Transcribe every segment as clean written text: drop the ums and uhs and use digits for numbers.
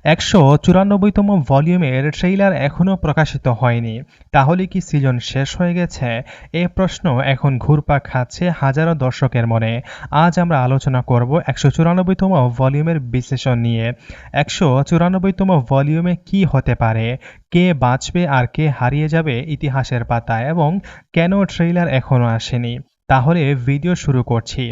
194তম ভলিউমের ট্রেইলার এখনও প্রকাশিত হয়নি। তাহলে কি সিজন শেষ হয়ে গেছে? এ প্রশ্ন এখন ঘুরপাক খাচ্ছে হাজারো দর্শকের মনে। আজ আমরা আলোচনা করব 194তম ভলিউমের বিশ্লেষণ নিয়ে। 194তম ভলিউমে কি হতে পারে, কে বাঁচবে আর কে হারিয়ে যাবে ইতিহাসের পাতায়, এবং কেন ট্রেইলার এখনও আসেনি। তাহলে ভিডিও শুরু করছি।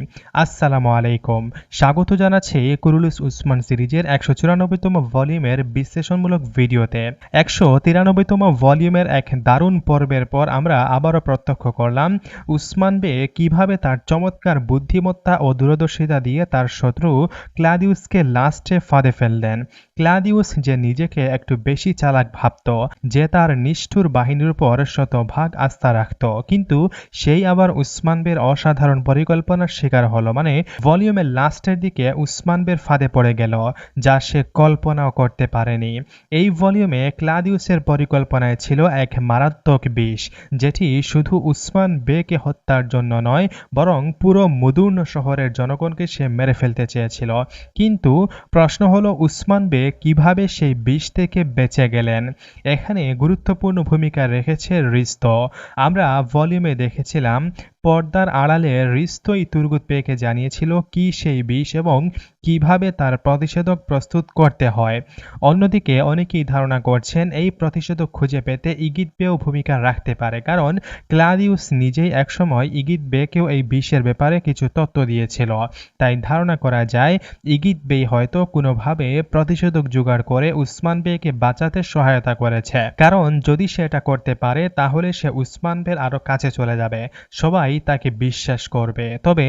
আসসালামু আলাইকুম, স্বাগত জানাচ্ছি কুরুলুস উসমান সিরিজের 194তম ভলিউমের বিশ্লেষণমূলক ভিডিওতে। 193তম ভলিউমের এক দারুণ পর্বের পর আমরা আবারও প্রত্যক্ষ করলাম উসমান বে কিভাবে তার চমৎকার বুদ্ধিমত্তা ও দূরদর্শিতা দিয়ে তার শত্রু ক্লাদিউসকে লাস্টে ফাঁদে ফেললেন। ক্লাদিউস যে নিজেকে একটু বেশি চালাক ভাবত, যে তার নিষ্ঠুর বাহিনীর উপর শতভাগ আস্থা রাখত, কিন্তু সেই আবার উসমান বের অসাধারণ পরিকল্পনার শিকার হলো। মানে ভলিউমের লাস্টের দিকে উসমান বের ফাঁদে পড়ে গেল, যা সে কল্পনাও করতে পারেনি। এই ভলিউমে ক্লাদিউসের পরিকল্পনায় ছিল এক মারাত্মক বিষ, যেটি শুধু উসমান বেকে হত্যার জন্য নয়, বরং পুরো মুদুর্ন শহরের জনগণকে সে মেরে ফেলতে চেয়েছিল। কিন্তু প্রশ্ন হলো, উসমান বে কিভাবে সেই বিষ থেকে বেঁচে গেলেন? এখানে গুরুত্বপূর্ণ ভূমিকা রেখেছে রিস্তো। আমরা ভলিউমে দেখেছিলাম পর্দার আড়ালে রিস্তোই তুর্গুত বেকে জানিয়েছিল কি সেই বিষ এবং কিভাবে তার প্রতিষেধক প্রস্তুত করতে হয়। অন্যদিকে অনেকেই ধারণা করছেন এই প্রতিষেধক খুঁজে পেতে ইগিত বেও ভূমিকা রাখতে পারে, কারণ ক্লাদিউস নিজেই একসময় ইগিত বেকেও এই বিষের ব্যাপারে কিছু তথ্য দিয়েছিল। তাই ধারণা করা যায় ইগিত বে হয়তো কোনোভাবে প্রতিষেধক জোগাড় করে উসমান বেকে বাঁচাতে সহায়তা করেছে, কারণ যদি সে এটা করতে পারে তাহলে সে উসমান বের আরো কাছে চলে যাবে, সবাই তাকে বিশ্বাস করবে। তবে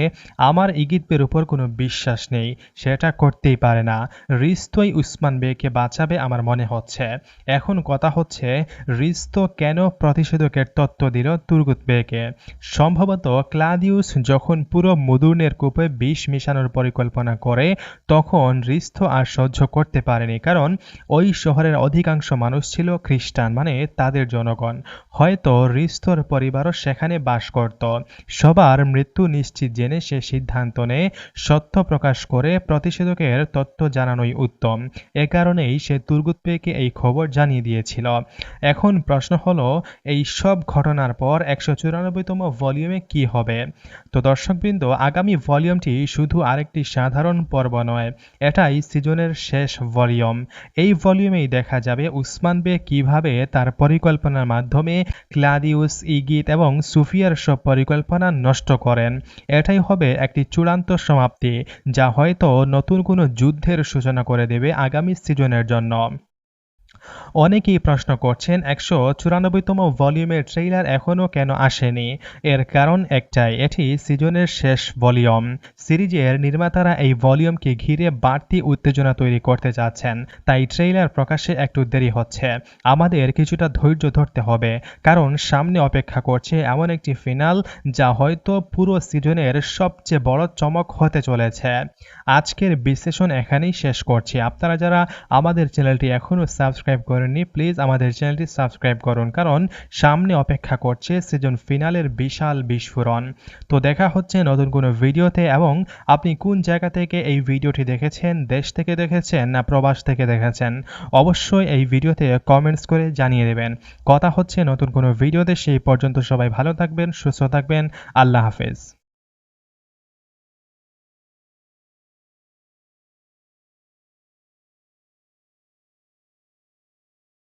আমার ইগিত বের উপর কোনো বিশ্বাস নেই, সেটা করতেই পারে না। রিস্তোই উসমান বেকে বাঁচাবে আমার মনে হচ্ছে। এখন কথা হচ্ছে, রিস্তো কেন প্রতিষেধকের তত্ত্ব দিল তুর্গুত বেকে? সম্ভবত ক্লাদিউস যখন পুরো মুদুর্নের কূপে বিষ মিশানোর পরিকল্পনা করে, তখন রিস্তো আর সহ্য করতে পারেনি, কারণ ওই শহরের অধিকাংশ মানুষ ছিল খ্রিস্টান, মানে তাদের জনগণ। হয়তো রিস্তোর পরিবারও সেখানে বাস করত। সবার মৃত্যু নিশ্চিত জেনে সে সিদ্ধান্ত নেয় সত্য প্রকাশ করে প্রতিষেধকের তথ্য জানানোই উত্তম। এ কারণেই সে তুর্গুত বেকে এই খবর জানিয়ে দিয়েছিল। এখন প্রশ্ন হলো, এই সব ঘটনার পর 194তম ভলিউমে কি হবে? তো দর্শকবৃন্দ, আগামী ভলিউমটি শুধু আরেকটি সাধারণ পর্ব নয়, এটাই সিজনের শেষ ভলিউম। এই ভলিউমেই দেখা যাবে উসমান বে কিভাবে তার পরিকল্পনার মাধ্যমে ক্লাদিউস, ইগিত এবং সুফিয়ার সব পরিকল্পনা নষ্ট করেন। এটাই হবে একটি চূড়ান্ত সমাপ্তি, যা হয়তো নতুন কোনো যুদ্ধের সূচনা করে দেবে আগামী সিজনের জন্য। অনেকেই প্রশ্ন করছেন 194তম ভলিউমের ট্রেইলার এখনও কেন আসেনি। এর কারণ একটাই, এটি সিজনের শেষ ভলিউম। সিরিজের নির্মাতারা এই ভলিউমকে ঘিরে বাড়তি উত্তেজনা তৈরি করতে যাচ্ছেন, তাই ট্রেইলার প্রকাশে একটু দেরি হচ্ছে। আমাদের কিছুটা ধৈর্য ধরতে হবে, কারণ সামনে অপেক্ষা করছে এমন একটি ফিনাল যা হয়তো পুরো সিজনের সবচেয়ে বড় চমক হতে চলেছে। আজকের বিশ্লেষণ এখানেই শেষ করছি। আপনারা যারা আমাদের চ্যানেলটি এখনও সাবস্ক্রাইব করেননি, প্লিজ আমাদের চ্যানেলটি সাবস্ক্রাইব করুন, কারণ সামনে অপেক্ষা করছে সিজন ফিনালের বিশাল বিস্ফোরণ। তো দেখা হচ্ছে নতুন কোনো ভিডিওতে। এবং আপনি কোন জায়গা থেকে এই ভিডিওটি দেখেছেন, দেশ থেকে দেখেছেন না প্রবাস থেকে দেখেছেন, অবশ্যই এই ভিডিওতে কমেন্টস করে জানিয়ে দেবেন। কথা হচ্ছে নতুন কোনো ভিডিওতে। সেই পর্যন্ত সবাই ভালো থাকবেন, সুস্থ থাকবেন। আল্লাহ হাফেজ।